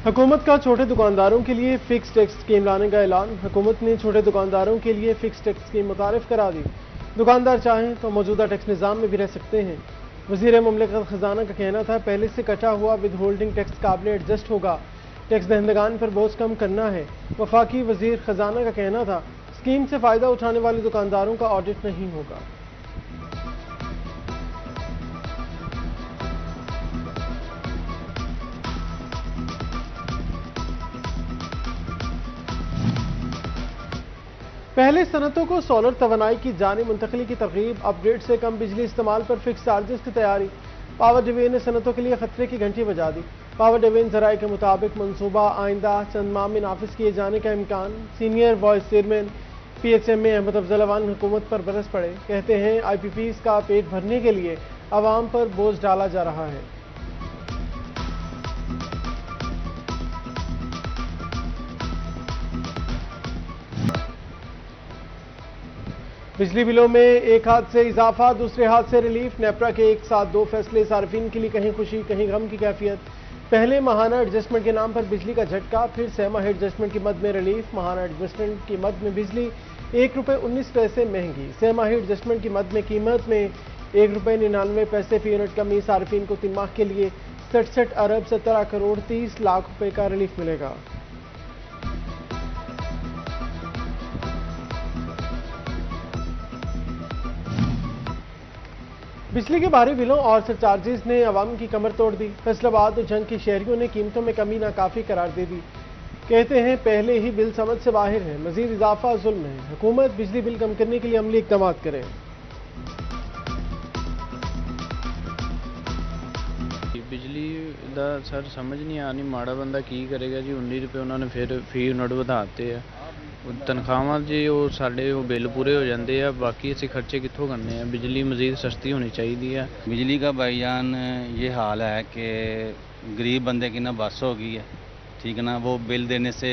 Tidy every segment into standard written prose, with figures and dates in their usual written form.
हुकूमत का छोटे दुकानदारों के लिए फिक्स टैक्स स्कीम लाने का ऐलान। हुकूमत ने छोटे दुकानदारों के लिए फिक्स टैक्स स्कीम मुतारिफ करा दी। दुकानदार चाहें तो मौजूदा टैक्स निज़ाम में भी रह सकते हैं। वज़ीर मुमलिकत खजाना का कहना था पहले से कटा हुआ विद होल्डिंग टैक्स काबिल एडजस्ट होगा, टैक्स दहंदगान पर बोझ कम करना है। वफाकी वज़ीर खजाना का कहना था स्कीम से फ़ायदा उठाने वाले दुकानदारों का ऑडिट नहीं होगा। पहले सनतों को सोलर तवानाई की जानी मुंतकली की तरगीब, अपग्रेड से कम बिजली इस्तेमाल पर फिक्स चार्जेस की तैयारी। पावर डिवीजन ने सनतों के लिए खतरे की घंटी बजा दी। पावर डिवीजन जराये के मुताबिक मनसूबा आइंदा चंद माह में नाफिज किए जाने का इम्कान। Senior vice chairman PHMA Ahmad Afzal Awan हुकूमत पर बरस पड़े, कहते हैं IPPs का पेट भरने के लिए आवाम पर बोझ डाला जा रहा है। बिजली बिलों में एक हाथ से इजाफा, दूसरे हाथ से रिलीफ। नेपरा के एक साथ दो फैसले, सार्फिन के लिए कहीं खुशी कहीं गम की कैफियत। पहले माहाना एडजस्टमेंट के नाम पर बिजली का झटका, फिर सहमाही एडजस्टमेंट की मद में रिलीफ। माहाना एडजस्टमेंट की मद में बिजली ₹1.19 महंगी, सहमाही एडजस्टमेंट की मद में कीमत में ₹1.99 फी यूनिट कमी। सार्फिन को 3 माह के लिए 67 अरब 17 करोड़ 30 लाख रुपए का रिलीफ मिलेगा। बिजली के भारी बिलों और सरचार्जेस ने अवाम की कमर तोड़ दी। फैसलाबाद और जंग के शहरियों ने कीमतों में कमी नाकाफी करार दे दी। कहते हैं पहले ही बिल समझ से बाहर है, मजीद इजाफा जुल्म है। हुकूमत बिजली बिल कम करने के लिए अमली इक़दाम करे। बिजली ਦਾ सर समझ नहीं आनी, माड़ा बंदा की करेगा जी। 19 रुपए उन्होंने फिर फी यूनिट ਵਧਾਤੇ ਆ। ਤਨਖਾਹਾਂ ਜੀ ਉਹ ਸਾਡੇ ਉਹ ਬਿੱਲ ਪੂਰੇ ਹੋ ਜਾਂਦੇ ਆ, ਬਾਕੀ ਅਸੀਂ ਖਰਚੇ ਕਿੱਥੋਂ ਕਰਨੇ ਆ। ਬਿਜਲੀ ਮਜ਼ੀਦ ਸਸਤੀ ਹੋਣੀ ਚਾਹੀਦੀ है। बिजली का भाईजान ये हाल है कि गरीब बंदे की ना बस हो गई है, ठीक है ना। वो बिल देने से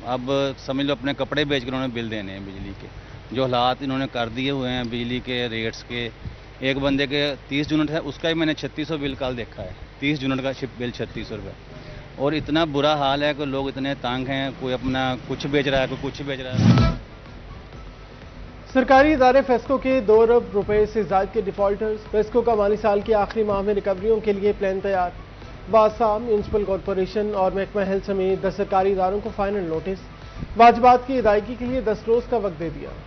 अब समझ लो अपने कपड़े बेच कर उन्होंने बिल देने हैं बिजली के। जो हालात इन्होंने कर दिए हुए हैं बिजली के रेट्स के, एक बंदे के 30 यूनिट है, उसका ही मैंने 3600 बिल कल देखा है। 30 यूनिट का बिल 3600 रुपये। और इतना बुरा हाल है कि लोग इतने तंग हैं, कोई अपना कुछ बेच रहा है, कोई कुछ बेच रहा है। सरकारी इदारे फेस्को के 2 अरब रुपए से ज़ायद के डिफॉल्टर्स। फेस्को का माली साल के आखिरी माह में रिकवरियों के लिए प्लान तैयार। बादशाह, म्यूनसिपल कॉरपोरेशन और महकमा हेल्थ समेत 10 सरकारी इदारों को फाइनल नोटिस। वाजिबात की अदायगी के लिए 10 रोज का वक्त दे दिया।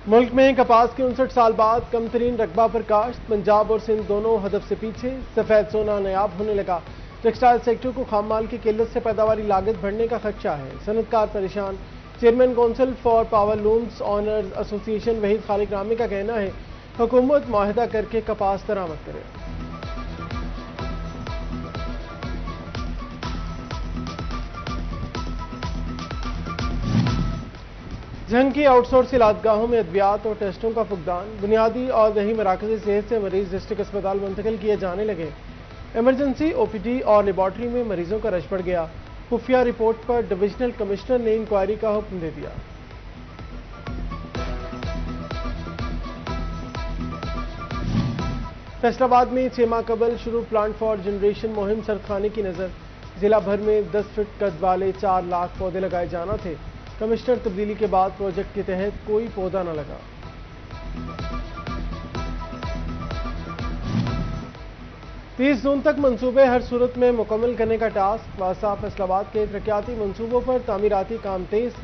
मुल्क में कपास के 59 साल बाद कम तरीन रकबा पर काश्त। पंजाब और सिंध दोनों हदफ से पीछे। सफेद सोना नायाब होने लगा। टेक्सटाइल सेक्टर को खाम माल की किल्लत से पैदावारी लागत बढ़ने का खदशा है। सनतकार परेशान। Chairman council for power looms owners association Waheed Khaliq Rami का कहना है हुकूमत मुआहदा करके कपास दरामद करे। जंग की आउटसोर्स इलाजगाहों में अद्वियात और टेस्टों का फुकदान। बुनियादी और दही मराकज़ सेहत से मरीज डिस्ट्रिक्ट अस्पताल मुंतकिल किए जाने लगे। एमरजेंसी OPD और लेबॉर्ट्री में मरीजों का रश बढ़ गया। खुफिया रिपोर्ट पर डिविजनल कमिश्नर ने इंक्वायरी का हुक्म दे दिया। फैसलाबाद में 6 माह कबल शुरू प्लांट फॉर जनरेशन मुहिम सर्दखाने की नजर। जिला भर में 10 फीट कद वाले 4 लाख पौधे लगाए जाना थे। कमिश्नर तब्दीली के बाद प्रोजेक्ट के तहत कोई पौधा न लगा। तीस जून तक मंसूबे हर सूरत में मुकम्मल करने का टास्क। वासा फैसलाबाद के तरक्याती मंसूबों पर तामीराती काम तेज।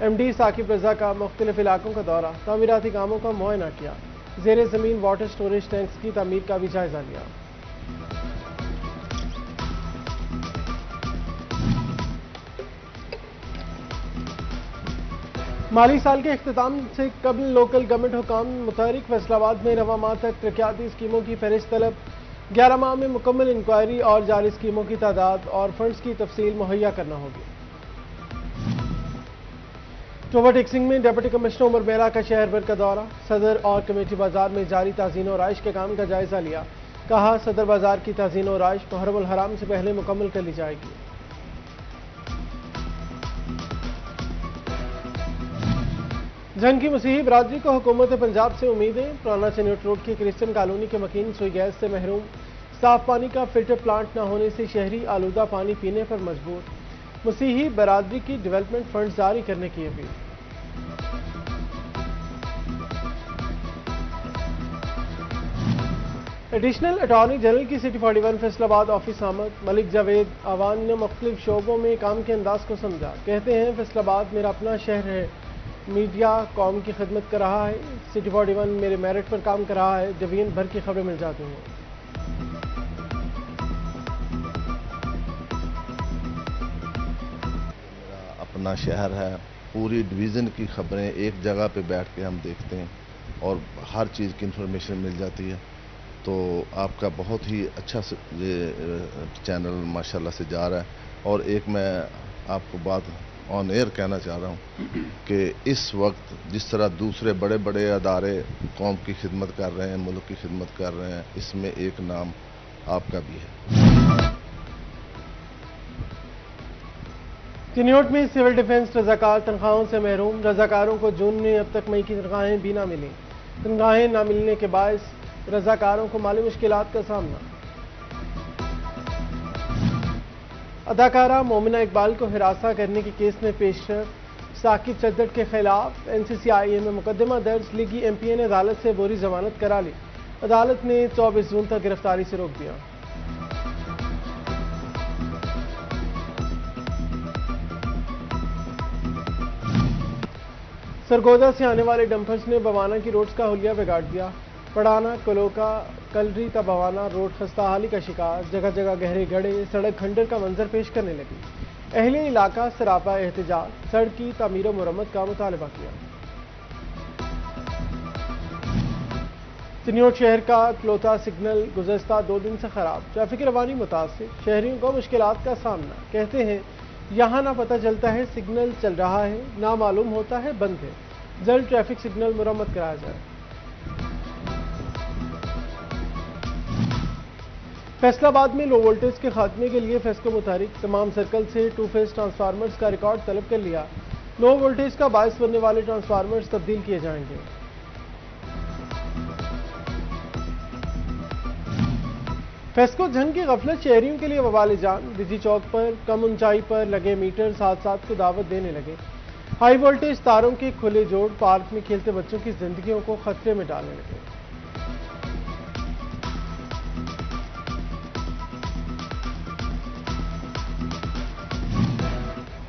MD साकिब रजा का मुख्तलिफ इलाकों का दौरा, तामीराती कामों का मुआयना किया। ज़ेरे ज़मीन वाटर स्टोरेज टैंक्स की तामीर का भी जायजा लिया। माली साल के इख्तिताम से कबल लोकल गवर्नमेंट हुकाम मुतहरिक। फैसलाबाद में रवा माह तक तरक्याती स्कीमों की फहरिस्त तलब। 11 माह में मुकम्मल इंक्वायरी और जारी स्कीमों की तादाद और फंड्स की तफसील मुहैया करना होगी। ओवरटेक्सिंग में डिप्टी कमिश्नर उमर मेरा का शहर भर का दौरा। सदर और कमेटी बाजार में जारी ताज़ीन और राइश के काम का जायजा लिया। कहा सदर बाजार की ताज़ीन और राइश मुहर्रम उल हराम से पहले मुकम्मल कर ली जाएगी। जंग की मसीही बरादरी को हुकूमत पंजाब से उम्मीदें। पुराना चिन्योट रोड की क्रिश्चियन कॉलोनी के मकीन सुई गैस से महरूम। साफ पानी का फिल्टर प्लांट न होने से शहरी आलूदा पानी पीने पर मजबूर। मसीही बरादरी की डेवलपमेंट फंड जारी करने की अपील। एडिशनल अटॉर्नी जनरल की सिटी 41 फैसलाबाद ऑफिस आमद। मलिक जावेद आवान ने मुख्तलिफ शोबों में काम के अंदाज को समझा। कहते हैं फैसलाबाद मेरा अपना शहर है, मीडिया कौम की खिदमत कर रहा है, सिटी 41 मेरे मेरिट पर काम कर रहा है, डिवीजन भर की खबरें मिल जाती हैं। मेरा अपना शहर है, पूरी डिवीज़न की खबरें एक जगह पे बैठ के हम देखते हैं और हर चीज़ की इंफॉर्मेशन मिल जाती है। तो आपका बहुत ही अच्छा ये चैनल माशाल्लाह से जा रहा है। और एक मैं आपको बात ऑन एयर कहना चाह रहा हूँ कि इस वक्त जिस तरह दूसरे बड़े बड़े अदारे कौम की खिदमत कर रहे हैं, मुल्क की खिदमत कर रहे हैं, इसमें एक नाम आपका भी है। चिन्योट में सिविल डिफेंस रजाकार तनख्वाहों से महरूम। रजाकारों को जून में अब तक मई की तनख्वाहें भी ना मिली। तनख्वाहें ना मिलने के बायस रजाकारों को माली मुश्किलात का सामना। अदाकारा मोमिना इकबाल को हिरासा करने के केस में पेशरफ। साकिब चद्दड़ के खिलाफ NCCIA में मुकदमा दर्ज। लीगी MPA ने अदालत से बोरी जमानत करा ली। अदालत ने 24 जून तक गिरफ्तारी से रोक दिया। सरगोदा से आने वाले डंपर्स ने बवाना की रोड्स का हुलिया बिगाड़ दिया। पड़ाना, कलोका, कलरी ता बवाना रोड खस्ताहाली का शिकार। जगह जगह गहरे गड्ढे, सड़क खंडर का मंजर पेश करने लगी। अहले इलाका सरापा एहतजाज, सड़क की तामीर और मुरम्मत का मुतालबा किया। चिन्योट शहर का क्लोता सिग्नल गुज़श्ता 2 दिन से खराब। ट्रैफिक रवानी मुतासिर, शहरियों को मुश्किलात का सामना। कहते हैं यहाँ ना पता चलता है सिग्नल चल रहा है, ना मालूम होता है बंद है। जल्द ट्रैफिक सिग्नल मुरम्मत कराया जाए। फैसलाबाद में लो वोल्टेज के खात्मे के लिए फेस्को मुतारिक। तमाम सर्कल से 2 फेज ट्रांसफार्मर्स का रिकॉर्ड तलब कर लिया। लो वोल्टेज का बायस बनने वाले ट्रांसफार्मर्स तब्दील किए जाएंगे। फेस्को जंग की गफलत शहरियों के लिए वबाल जान। बिजी चौक पर कम ऊंचाई पर लगे मीटर साथ साथ को दावत देने लगे। हाई वोल्टेज तारों के खुले जोड़ पार्क में खेलते बच्चों की जिंदगियों को खतरे में डालने लगे।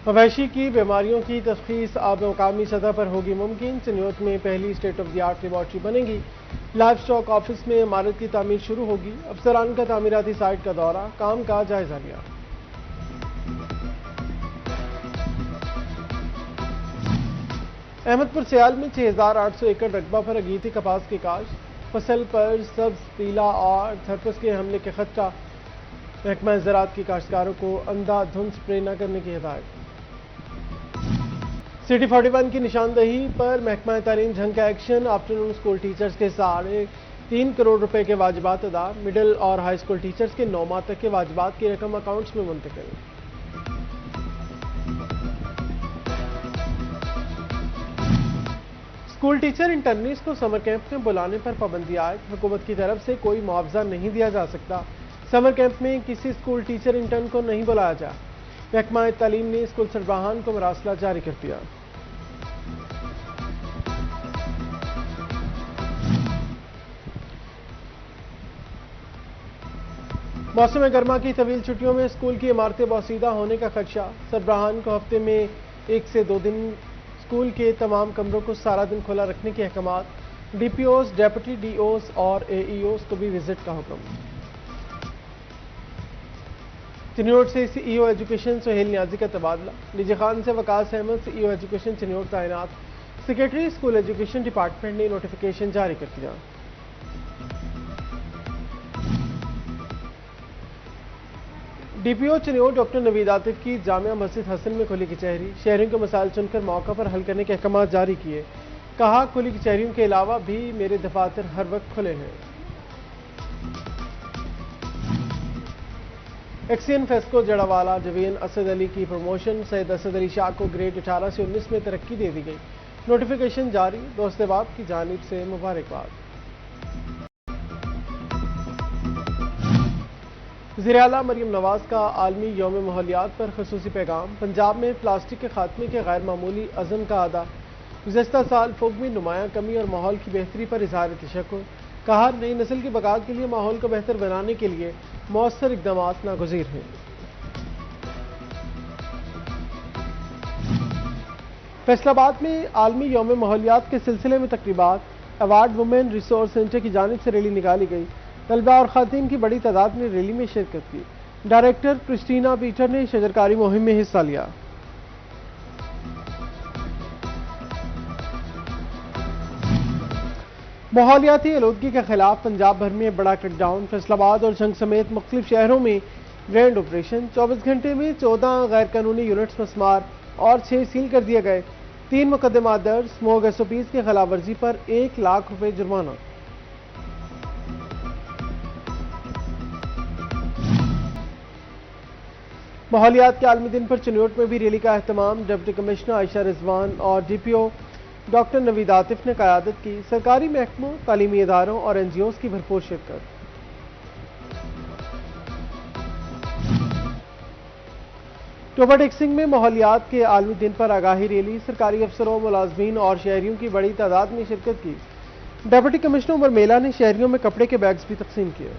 मवेशी की बीमारियों की तशखीस अब मकामी सतह पर होगी मुमकिन। चिन्योट में पहली state of the art laboratory बनेगी। लाइफ स्टॉक ऑफिस में इमारत की तामीर शुरू होगी। अफसरान का तामीराती साइट का दौरा, काम का जायजा लिया। अहमदपुर सियाल में 6800 एकड़ रकबा पर अगीती कपास की काश्त। फसल पर सब्ज, पीला और थरपस के हमले के खतरा। महकमा ज़राअत की काश्तकारों को अंधाधुंध स्प्रे न करने की हिदायत। सिटी 41 की निशानदही पर महकमा तालीम झंग का एक्शन। आफ्टरनून स्कूल टीचर्स के 3.5 करोड़ रुपए के वाजिबात अदा। मिडिल और हाई स्कूल टीचर्स के 9 माह तक के वाजिबात की रकम अकाउंट्स में मुंतकिल। स्कूल टीचर इंटर्नीज को समर कैंप में बुलाने पर पाबंदी आयद। हुकूमत की तरफ से कोई मुआवजा नहीं दिया जा सकता। समर कैंप में किसी स्कूल टीचर इंटर्न को नहीं बुलाया जाए। महकमा तालीम ने स्कूल सरबराहान को मरासला जारी कर दिया। मौसम गर्मा की तवील छुट्टियों में स्कूल की इमारतें बोसीदा होने का खदशा। सरबराहान को हफ्ते में 1 से 2 दिन स्कूल के तमाम कमरों को सारा दिन खुला रखने के अहकामात। DPOs, डेप्यूटी DOs और AEOs को भी विजिट का हुक्म। चिन्योट से CEO एजुकेशन सुहेल न्याजी का तबादला। निजी खान से वकास अहमद CEO एजुकेशन चिन्योट तैनात। सेक्रेटरी स्कूल एजुकेशन डिपार्टमेंट ने नोटिफिकेशन जारी कर दिया। DPO चिन्योट डॉक्टर नवीद आतिफ की जामिया मस्जिद हसन में खुली कचहरी। शहरियों के मसाइल सुनकर मौका पर हल करने के अहकाम जारी किए। कहा खुली कचहरियों के अलावा भी मेरे दफातर हर वक्त खुले हैं। एक्सियन फेस्को जड़ावाला डिवीजन असद अली की प्रमोशन। सैयद असद अली शाह को ग्रेड 18 से 19 में तरक्की दे दी गई। नोटिफिकेशन जारी, दोस्त अहबाब की जानिब से मुबारकबाद। वज़ीर-ए-आला मरियम नवाज का आलमी यौम माहौलियात पर खसूसी पैगाम। पंजाब में प्लास्टिक के खात्मे के गैर मामूली अज़म का अदा। गुज़श्ता साल फ़ोग में नुमायां कमी और माहौल की बेहतरी पर इज़हार तशक्कुर। कहा, नई नस्ल की बका के लिए माहौल को बेहतर बनाने के लिए मौसर इक़दामात नागुज़ीर हैं। फैसलाबाद में आलमी यौम माहौलियात के सिलसिले में तकरीबात। अवार्ड वुमेन रिसोर्स सेंटर की जानिब से रैली निकाली गई। तलबा और खातिन की बड़ी तादाद ने रैली में शिरकत की। डायरेक्टर क्रिस्टीना पीटर ने शजरकारी मुहिम में हिस्सा लिया। माहौलियाती आलूदगी के खिलाफ पंजाब भर में बड़ा क्रैकडाउन। फैसलाबाद और झंग समेत मुख्तलिफ शहरों में ग्रैंड ऑपरेशन। 24 घंटे में 14 गैर कानूनी यूनिट्स मस्मार और 6 सील कर दिए गए। 3 मुकदमा दर्ज। स्मोक SOPs की खिलाफ वर्जी पर 1 लाख रुपए जुर्माना। माहौलियात के आलमी दिन पर चुनियोट में भी रैली का एहतमाम। डिप्टी कमिश्नर आयशा रिजवान और DPO डॉक्टर नवीद आतिफ ने क़यादत की। सरकारी महकमों, तालीमी इदारों और NGOs की भरपूर शिरकत। टोबा टेक्सिंग में माहौलियात के आलमी दिन पर आगाही रैली। सरकारी अफसरों, मुलाजमीन और शहरियों की बड़ी तादाद ने शिरकत की। डिप्टी कमिश्नर उमर मेला ने शहरियों में कपड़े के बैग्स भी तकसीम किए।